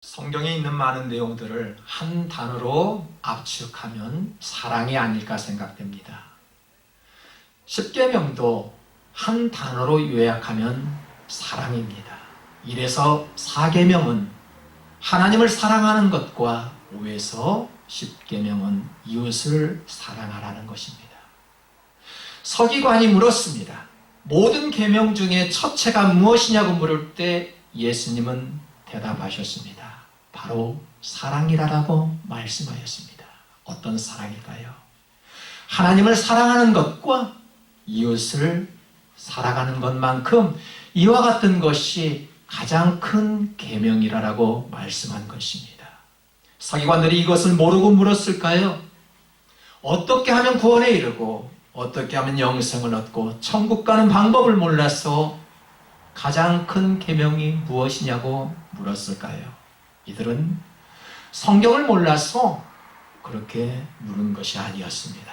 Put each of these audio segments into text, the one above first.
성경에 있는 많은 내용들을 한 단어로 압축하면 사랑이 아닐까 생각됩니다. 십계명도 한 단어로 요약하면 사랑입니다. 이래서 사계명은 하나님을 사랑하는 것과 5에서 십계명은 이웃을 사랑하라는 것입니다. 서기관이 물었습니다. 모든 계명 중에 첫째가 무엇이냐고 물을 때 예수님은 대답하셨습니다. 바로 사랑이라고 말씀하셨습니다. 어떤 사랑일까요? 하나님을 사랑하는 것과 이웃을 사랑하는 것만큼 이와 같은 것이 가장 큰 계명이라고 말씀한 것입니다. 서기관들이 이것을 모르고 물었을까요? 어떻게 하면 구원에 이르고 어떻게 하면 영생을 얻고 천국 가는 방법을 몰라서 가장 큰 계명이 무엇이냐고 물었을까요? 이들은 성경을 몰라서 그렇게 물은 것이 아니었습니다.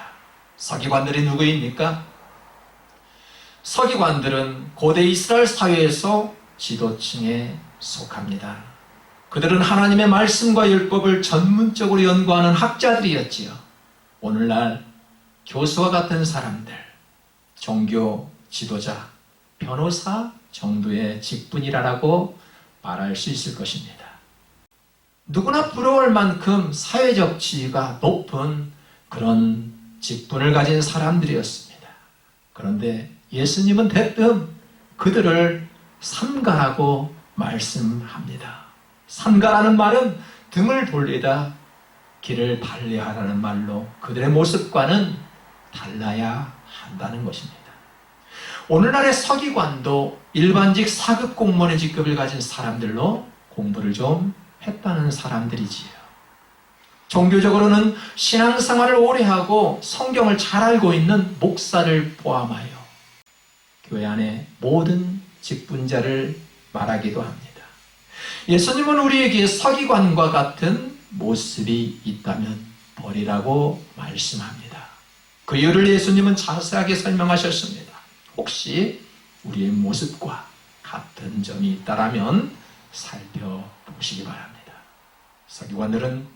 서기관들이 누구입니까? 서기관들은 고대 이스라엘 사회에서 지도층에 속합니다. 그들은 하나님의 말씀과 율법을 전문적으로 연구하는 학자들이었지요. 오늘날 교수와 같은 사람들, 종교 지도자, 변호사 정도의 직분이라고 말할 수 있을 것입니다. 누구나 부러울 만큼 사회적 지위가 높은 그런 직분을 가진 사람들이었습니다. 그런데 예수님은 대뜸 그들을 삼가라고 말씀합니다. 삼가라는 말은 등을 돌리다 길을 달리하라는 말로 그들의 모습과는 달라야 한다는 것입니다. 오늘날의 서기관도 일반직 4급 공무원의 직급을 가진 사람들로 공부를 좀 했다는 사람들이지요. 종교적으로는 신앙생활을 오래 하고 성경을 잘 알고 있는 목사를 포함하여 교회 안에 모든 직분자를 말하기도 합니다. 예수님은 우리에게 서기관과 같은 모습이 있다면 버리라고 말씀합니다. 그 이유를 예수님은 자세하게 설명하셨습니다. 혹시 우리의 모습과 같은 점이 있다면 살펴보시기 바랍니다. 서기관들은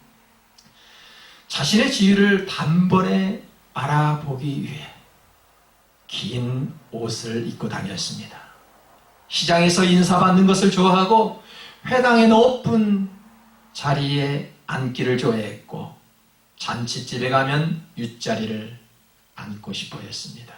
자신의 지위를 단번에 알아보기 위해 긴 옷을 입고 다녔습니다. 시장에서 인사받는 것을 좋아하고 회당의 높은 자리에 앉기를 좋아했고 잔치집에 가면 윗자리를 앉고 싶어 했습니다.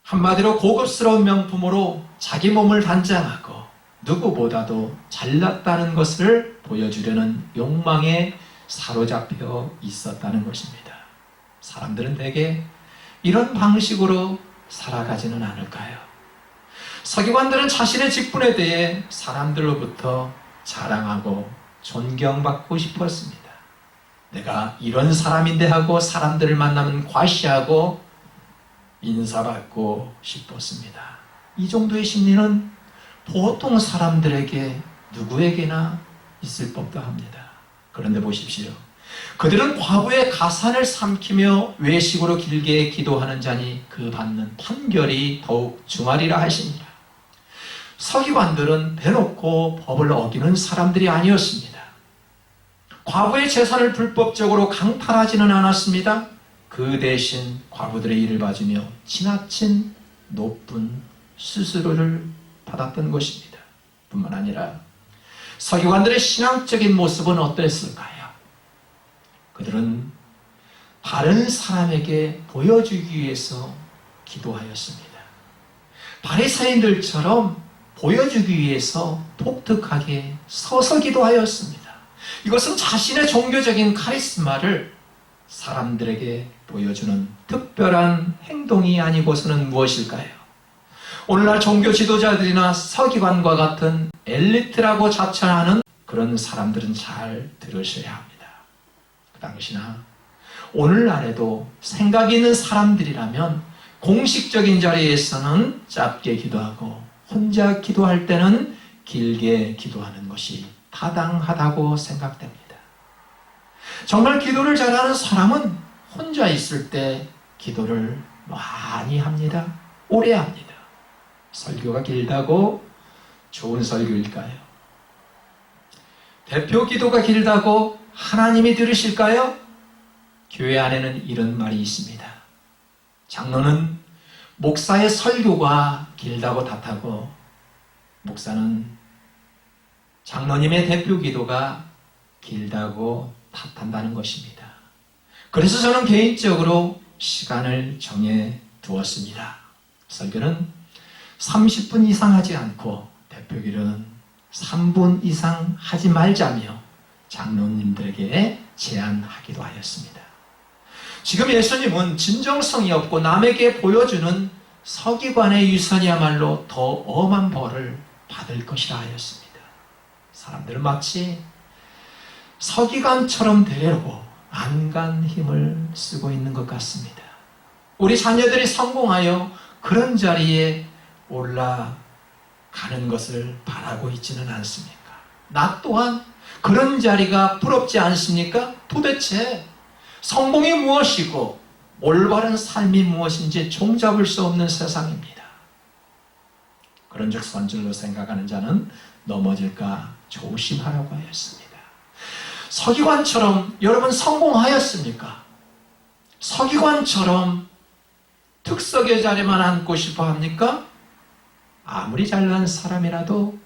한마디로 고급스러운 명품으로 자기 몸을 단장하고 누구보다도 잘났다는 것을 보여주려는 욕망에 사로잡혀 있었다는 것입니다. 사람들은 대개 이런 방식으로 살아가지는 않을까요? 서기관들은 자신의 직분에 대해 사람들로부터 자랑하고 존경받고 싶었습니다. 내가 이런 사람인데 하고 사람들을 만나면 과시하고 인사받고 싶었습니다. 이 정도의 심리는 보통 사람들에게 누구에게나 있을 법도 합니다. 그런데 보십시오. 그들은 과부의 가산을 삼키며 외식으로 길게 기도하는 자니 그 받는 판결이 더욱 중하리라 하시니라. 서기관들은 대놓고 법을 어기는 사람들이 아니었습니다. 과부의 재산을 불법적으로 강탈하지는 않았습니다. 그 대신 과부들의 일을 봐주며 지나친 높은 수수료를 받았던 것입니다. 뿐만 아니라 서기관들의 신앙적인 모습은 어땠을까요? 그들은 다른 사람에게 보여주기 위해서 기도하였습니다. 바리새인들처럼 보여주기 위해서 독특하게 서서 기도하였습니다. 이것은 자신의 종교적인 카리스마를 사람들에게 보여주는 특별한 행동이 아니고서는 무엇일까요? 오늘날 종교 지도자들이나 서기관과 같은 엘리트라고 자처하는 그런 사람들은 잘 들으셔야 합니다. 그 당시나 오늘날에도 생각이 있는 사람들이라면 공식적인 자리에서는 짧게 기도하고 혼자 기도할 때는 길게 기도하는 것이 타당하다고 생각됩니다. 정말 기도를 잘하는 사람은 혼자 있을 때 기도를 많이 합니다. 오래 합니다. 설교가 길다고 좋은 설교일까요? 대표 기도가 길다고 하나님이 들으실까요? 교회 안에는 이런 말이 있습니다. 장로는 목사의 설교가 길다고 탓하고 목사는 장로님의 대표 기도가 길다고 탓한다는 것입니다. 그래서 저는 개인적으로 시간을 정해 두었습니다. 설교는 30분 이상 하지 않고 대표 기도는 3분 이상 하지 말자며 장로님들에게 제안하기도 하였습니다. 지금 예수님은 진정성이 없고 남에게 보여주는 서기관의 유선이야말로 더 엄한 벌을 받을 것이라 하였습니다. 사람들은 마치 서기관처럼 되려고 안간 힘을 쓰고 있는 것 같습니다. 우리 자녀들이 성공하여 그런 자리에 올라가는 것을 바라고 있지는 않습니까? 나 또한 그런 자리가 부럽지 않습니까? 도대체 성공이 무엇이고 올바른 삶이 무엇인지 종잡을 수 없는 세상입니다. 그런즉 선줄로 생각하는 자는 넘어질까 조심하라고 하였습니다. 서기관처럼 여러분 성공하였습니까? 서기관처럼 특석의 자리만 앉고 싶어 합니까? 아무리 잘난 사람이라도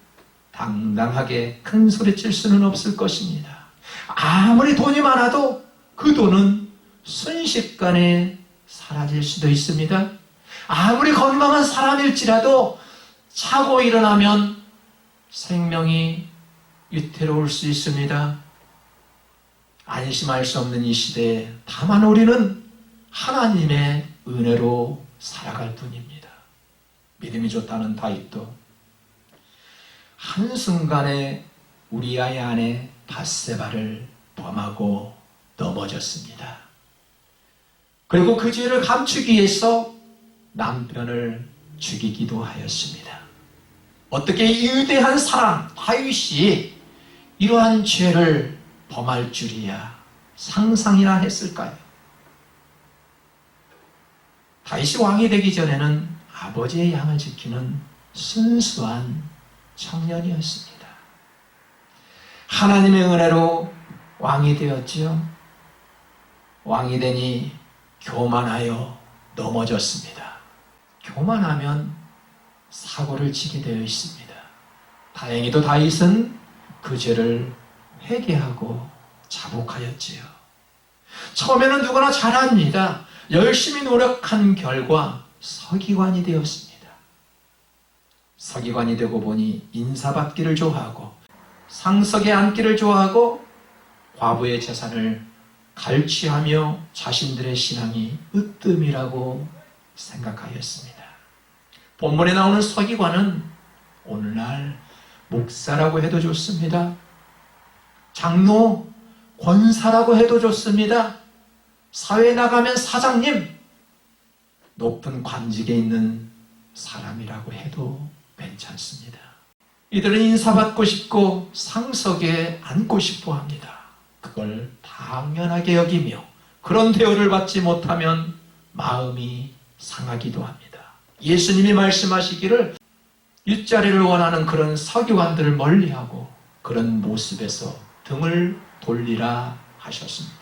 당당하게 큰 소리칠 수는 없을 것입니다. 아무리 돈이 많아도 그 돈은 순식간에 사라질 수도 있습니다. 아무리 건강한 사람일지라도 자고 일어나면 생명이 위태로울 수 있습니다. 안심할 수 없는 이 시대에 다만 우리는 하나님의 은혜로 살아갈 뿐입니다. 믿음이 좋다는 다윗도 한순간에 우리아의 아내 밧세바를 범하고 넘어졌습니다. 그리고 그 죄를 감추기 위해서 남편을 죽이기도 하였습니다. 어떻게 이 위대한 사람 다윗이 이러한 죄를 범할 줄이야 상상이나 했을까요? 다윗이 왕이 되기 전에는 아버지의 양을 지키는 순수한 청년이었습니다. 하나님의 은혜로 왕이 되었지요. 왕이 되니 교만하여 넘어졌습니다. 교만하면 사고를 치게 되어 있습니다. 다행히도 다윗은 그 죄를 회개하고 자복하였지요. 처음에는 누구나 잘합니다. 열심히 노력한 결과 서기관이 되었습니다. 서기관이 되고 보니 인사받기를 좋아하고 상석에 앉기를 좋아하고 과부의 재산을 갈취하며 자신들의 신앙이 으뜸이라고 생각하였습니다. 본문에 나오는 서기관은 오늘날 목사라고 해도 좋습니다. 장로, 권사라고 해도 좋습니다. 사회에 나가면 사장님, 높은 관직에 있는 사람이라고 해도 괜찮습니다. 이들은 인사받고 싶고 상석에 앉고 싶어 합니다. 그걸 당연하게 여기며 그런 대우를 받지 못하면 마음이 상하기도 합니다. 예수님이 말씀하시기를 윗자리를 원하는 그런 서기관들을 멀리하고 그런 모습에서 등을 돌리라 하셨습니다.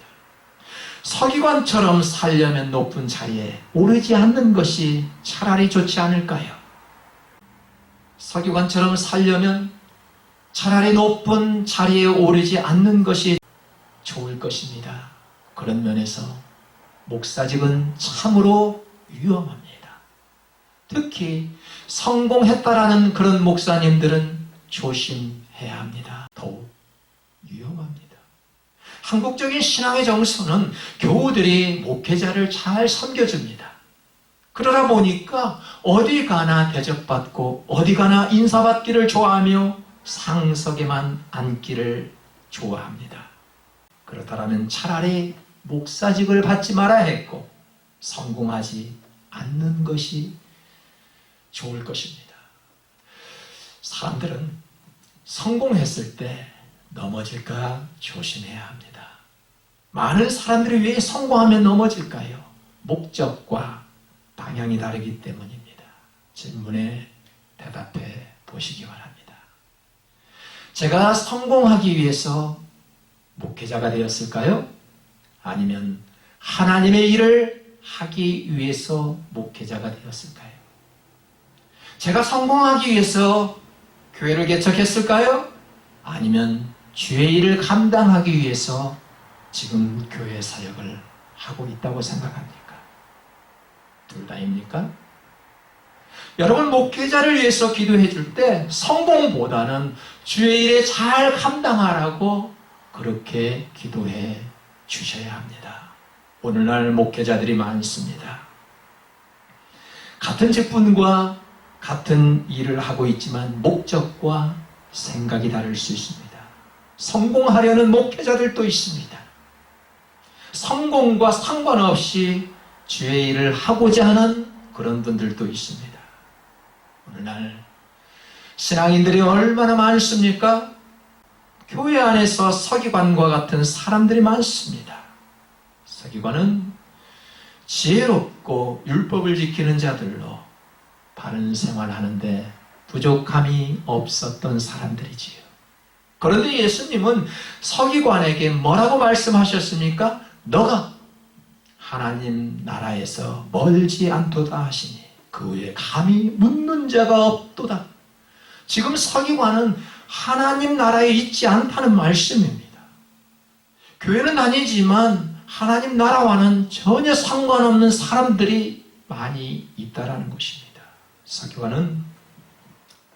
서기관처럼 살려면 높은 자리에 오르지 않는 것이 차라리 좋지 않을까요? 서기관처럼 살려면 차라리 높은 자리에 오르지 않는 것이 좋을 것입니다. 그런 면에서 목사직은 참으로 위험합니다. 특히 성공했다라는 그런 목사님들은 조심해야 합니다. 더욱 위험합니다. 한국적인 신앙의 정서는 교우들이 목회자를 잘 섬겨줍니다. 그러다 보니까 어디 가나 대접받고 어디 가나 인사받기를 좋아하며 상석에만 앉기를 좋아합니다. 그렇다면 차라리 목사직을 받지 말아야 했고 성공하지 않는 것이 좋을 것입니다. 사람들은 성공했을 때 넘어질까 조심해야 합니다. 많은 사람들이 왜 성공하면 넘어질까요? 목적과 방향이 다르기 때문입니다. 질문에 대답해 보시기 바랍니다. 제가 성공하기 위해서 목회자가 되었을까요? 아니면 하나님의 일을 하기 위해서 목회자가 되었을까요? 제가 성공하기 위해서 교회를 개척했을까요? 아니면 주의 일을 감당하기 위해서 지금 교회 사역을 하고 있다고 생각합니까? 둘 다입니까? 여러분, 목회자를 위해서 기도해 줄 때 성공보다는 주의 일에 잘 감당하라고 그렇게 기도해 주셔야 합니다. 오늘날 목회자들이 많습니다. 같은 직분과 같은 일을 하고 있지만 목적과 생각이 다를 수 있습니다. 성공하려는 목회자들도 있습니다. 성공과 상관없이 주의 일을 하고자 하는 그런 분들도 있습니다. 오늘날 신앙인들이 얼마나 많습니까? 교회 안에서 서기관과 같은 사람들이 많습니다. 서기관은 지혜롭고 율법을 지키는 자들로 바른 생활하는데 부족함이 없었던 사람들이지요. 그런데 예수님은 서기관에게 뭐라고 말씀하셨습니까? 너가 하나님 나라에서 멀지 않도다 하시니 그 후에 감히 묻는 자가 없도다. 지금 서기관은 하나님 나라에 있지 않다는 말씀입니다. 교회는 다니지만 하나님 나라와는 전혀 상관없는 사람들이 많이 있다라는 것입니다. 서기관은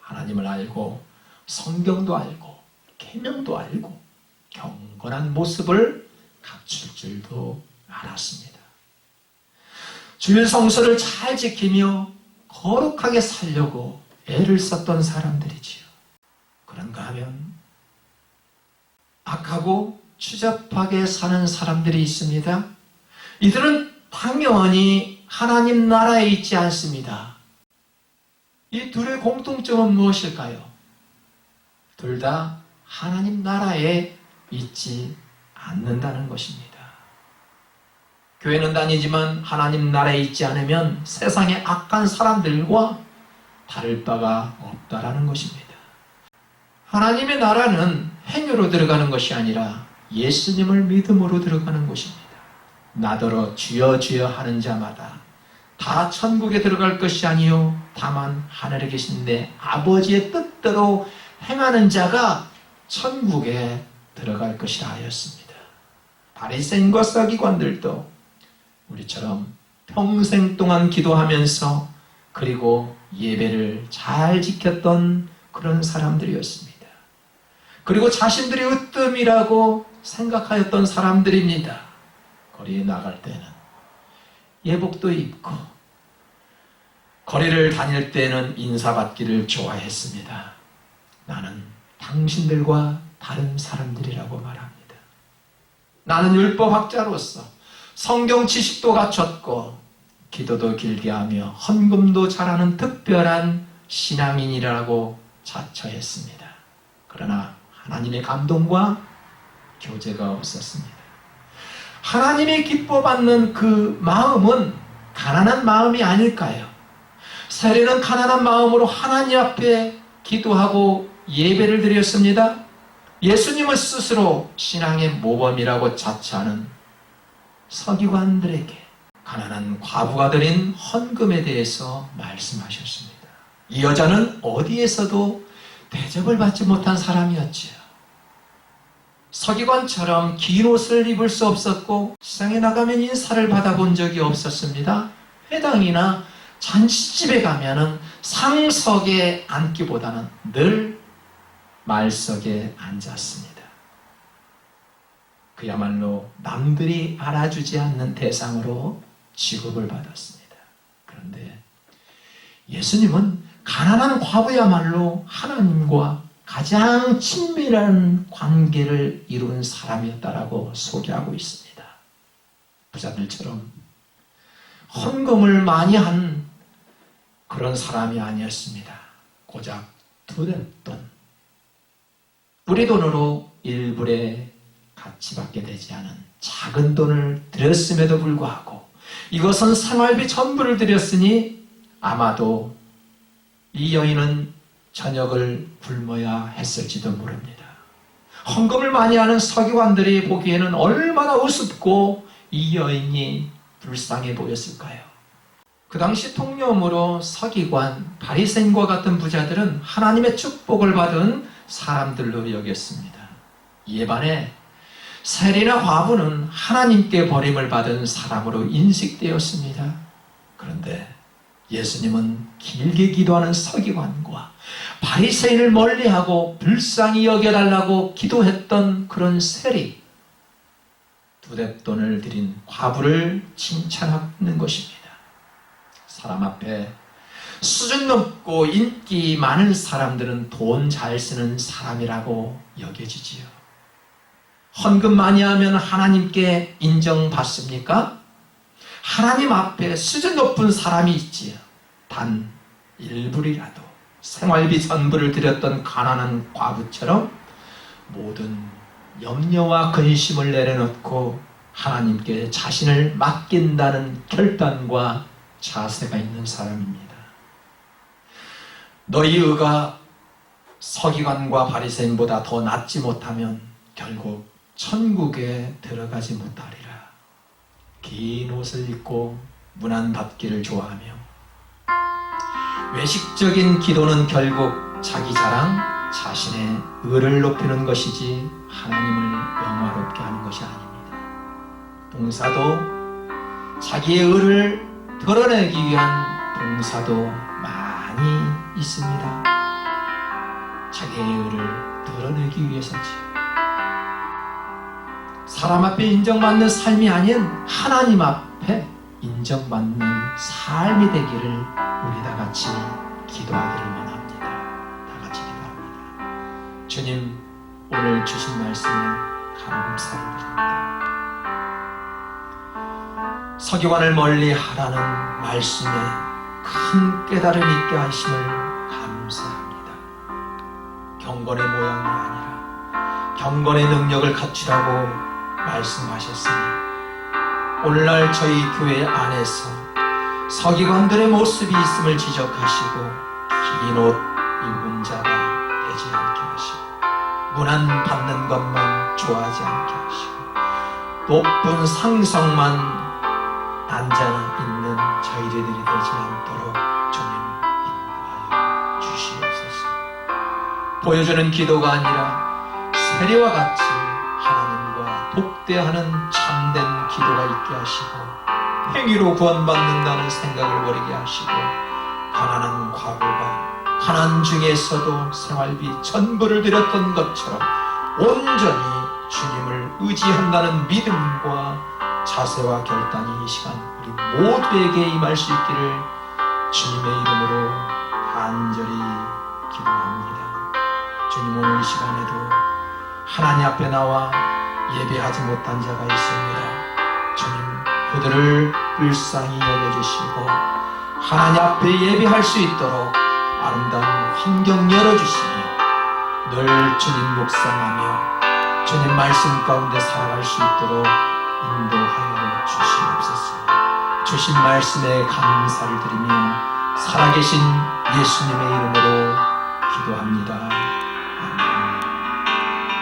하나님을 알고 성경도 알고 계명도 알고 경건한 모습을 갖출 줄도 알았습니다. 주일 성서를 잘 지키며 거룩하게 살려고 애를 썼던 사람들이지요. 그런가 하면 악하고 추잡하게 사는 사람들이 있습니다. 이들은 당연히 하나님 나라에 있지 않습니다. 이 둘의 공통점은 무엇일까요? 둘 다 하나님 나라에 있지 않는다는 것입니다. 교회는 다니지만 하나님 나라에 있지 않으면 세상의 악한 사람들과 다를 바가 없다라는 것입니다. 하나님의 나라는 행위로 들어가는 것이 아니라 예수님을 믿음으로 들어가는 것입니다. 나더러 주여 주여 하는 자마다 다 천국에 들어갈 것이 아니요 다만 하늘에 계신 내 아버지의 뜻대로 행하는 자가 천국에 들어갈 것이라 하였습니다. 바리새인과 서기관들도 우리처럼 평생 동안 기도하면서 그리고 예배를 잘 지켰던 그런 사람들이었습니다. 그리고 자신들이 으뜸이라고 생각하였던 사람들입니다. 거리에 나갈 때는 예복도 입고 거리를 다닐 때는 인사받기를 좋아했습니다. 나는 당신들과 다른 사람들이라고 말합니다. 나는 율법학자로서 성경 지식도 갖췄고 기도도 길게 하며 헌금도 잘하는 특별한 신앙인이라고 자처했습니다. 그러나 하나님의 감동과 교제가 없었습니다. 하나님이 기뻐받는 그 마음은 가난한 마음이 아닐까요? 세례는 가난한 마음으로 하나님 앞에 기도하고 예배를 드렸습니다. 예수님은 스스로 신앙의 모범이라고 자처하는 서기관들에게 가난한 과부가 드린 헌금에 대해서 말씀하셨습니다. 이 여자는 어디에서도 대접을 받지 못한 사람이었지요. 서기관처럼 긴 옷을 입을 수 없었고 시장에 나가면 인사를 받아본 적이 없었습니다. 회당이나 잔치집에 가면은 상석에 앉기보다는 늘 말석에 앉았습니다. 그야말로 남들이 알아주지 않는 대상으로 취급을 받았습니다. 그런데 예수님은 가난한 과부야말로 하나님과 가장 친밀한 관계를 이룬 사람이었다라고 소개하고 있습니다. 부자들처럼 헌금을 많이 한 그런 사람이 아니었습니다. 고작 2뎁돈, 우리 돈으로 1불에 가치받게 되지 않은 작은 돈을 드렸음에도 불구하고 이것은 생활비 전부를 드렸으니 아마도 이 여인은 저녁을 굶어야 했을지도 모릅니다. 헌금을 많이 하는 서기관들이 보기에는 얼마나 우습고 이 여인이 불쌍해 보였을까요? 그 당시 통념으로 서기관, 바리새인과 같은 부자들은 하나님의 축복을 받은 사람들로 여겼습니다. 이에 반해 세리나 과부는 하나님께 버림을 받은 사람으로 인식되었습니다. 그런데 예수님은 길게 기도하는 서기관과 바리새인을 멀리하고 불쌍히 여겨달라고 기도했던 그런 세리, 두뎁돈을 드린 과부를 칭찬하는 것입니다. 사람 앞에 수준 높고 인기 많은 사람들은 돈 잘 쓰는 사람이라고 여겨지지요. 헌금 많이 하면 하나님께 인정받습니까? 하나님 앞에 수준 높은 사람이 있지요. 단 일불이라도 생활비 전부를 드렸던 가난한 과부처럼 모든 염려와 근심을 내려놓고 하나님께 자신을 맡긴다는 결단과 자세가 있는 사람입니다. 너희 의가 서기관과 바리새인보다 더 낫지 못하면 결국 천국에 들어가지 못하리라. 긴 옷을 입고 문안받기를 좋아하며 외식적인 기도는 결국 자기 자랑, 자신의 의를 높이는 것이지 하나님을 영화롭게 하는 것이 아닙니다. 봉사도 자기의 의를 드러내기 위한 봉사도 많이 있습니다. 자기의 의를 드러내기 위해서지요. 사람 앞에 인정받는 삶이 아닌 하나님 앞에 인정받는 삶이 되기를 우리 다 같이 기도하기를 원합니다. 다 같이 기도합니다. 주님, 오늘 주신 말씀에 감사를 드립니다. 서기관을 멀리하라는 말씀에 큰 깨달음이 있게 하심을 감사합니다. 경건의 모양이 아니라 경건의 능력을 갖추라고 말씀하셨으니 오늘날 저희 교회 안에서 서기관들의 모습이 있음을 지적하시고 긴 옷 입은 자가 되지 않게 하시고 문안 받는 것만 좋아하지 않게 하시고 높은 상성만 앉아 있는 저희들이 되지 않도록 주님 인도하여 주시옵소서. 보여주는 기도가 아니라 세리와 같이 하나님과 독대하는 참된 기도가 있게 하시고 행위로 구원받는다는 생각을 버리게 하시고 가난한 과부가 가난 중에서도 생활비 전부를 드렸던 것처럼 온전히 주님을 의지한다는 믿음과 자세와 결단이 이 시간 우리 모두에게 임할 수 있기를 주님의 이름으로 간절히 기도합니다. 주님, 오늘 이 시간에도 하나님 앞에 나와 예배하지 못한 자가 있습니다. 주님, 그들을 불쌍히 여겨주시고 하나님 앞에 예배할 수 있도록 아름다운 환경 열어주시며 늘 주님 묵상하며 주님 말씀 가운데 살아갈 수 있도록 인도하여 주시옵소서. 주신 말씀에 감사를 드리며 살아계신 예수님의 이름으로 기도합니다.